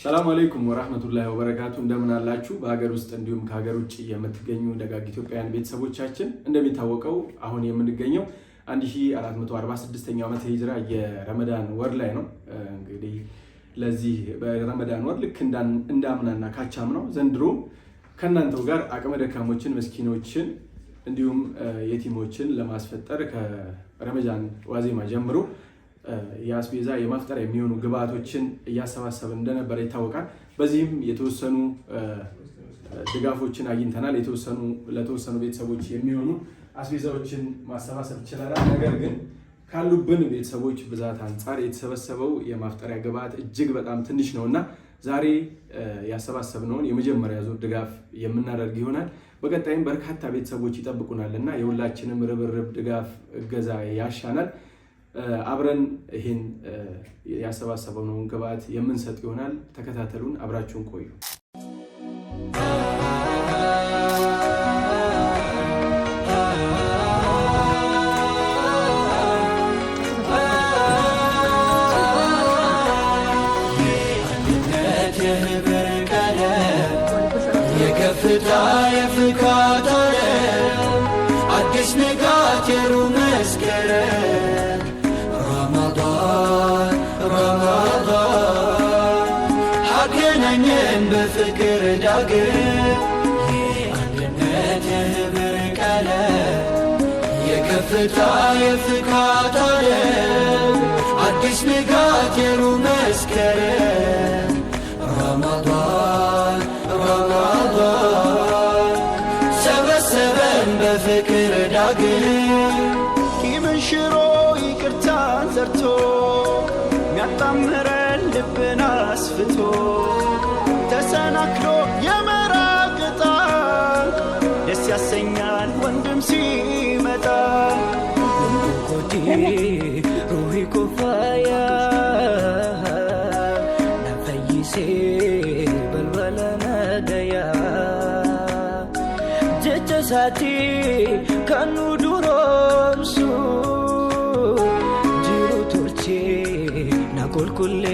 ሰላም አለይኩም ወራህመቱላሂ ወበረካቱ እንደምን አላችሁ በሀገር ውስጥ እንዲሁም ከሀገር ውጭ የምትገኙ ደጋግ ኢትዮጵያውያን ቤተሰቦቻችን እንደሚታወቀው አሁን የምንገኘው 1446ኛው ዓመተ ሂጅራ የረመዳን ወር ላይ ነው እንግዲህ ለዚህ በረመዳን ወር ልክ እንዳምናና ካቻምናው ዘንድሮ ከናንተው ጋር አቅመ ደካሞችን መስኪኖችን እንዲሁም የቲሞችን ለማስፈጠር ከረመዳን ዋዜማ ጀምሮ ያስቤዛ የማፍጠር የሚሆኑ ግብአቶችን ያሰባሰበን እንደነበር ይታወቃል በዚህም የተወሰኑ ድጋፎችን አግኝተናል ለተወሰኑ ቤተሰቦች የሚሆኑ አስቤዛዎችን ማሰባሰብ ይችላል ነገር ግን ካሉብን ቤተሰቦች ብዛት አንፃር የተሰበሰበው የማፍጠሪያ ግብአት እጅግ በጣም ትንሽ ነውና ዛሬ ያሰባሰብነውን የመጀመሪያ ዙር ድጋፍ የምናደርግ ይሆናል በቀጣይም በርካታ ቤተሰቦች ይጠብቁናልና የሁላችንም ርብርብ ድጋፍ እገዛ ያሻናል አብረን ይሄን ያሰባሰበውን ግብአት የምንሰጥ ይሆናል ተከታተሉን አብራችሁን ቆዩ የከፍታ የፍካታ አዲስ ንጋት የሩመስከረም አገናኘን በፍቅር ዳግም የአንድነት የህብር ቀለም የከፍታ የፍካታ አዲስ ንጋት የሩመስከረም ረመዳን ሰበሰበን በፍቅር ዳግም ቂምን ሽሮ ይቅርታን ዘርቶ ሚያጣምረን ልብን አስፍቶ ተሰናክሎ የመራቅ ዕጣ ደስ ያሰኛል ወንድም ሲመጣ ኮዲ ሩሂ ኩፋያ ነፈይሴ በልበለነ ደያ ጀጀሳቲ ከኑ ዱሮምሱ ጅሩ ቶርቼ ናቆልኩሌ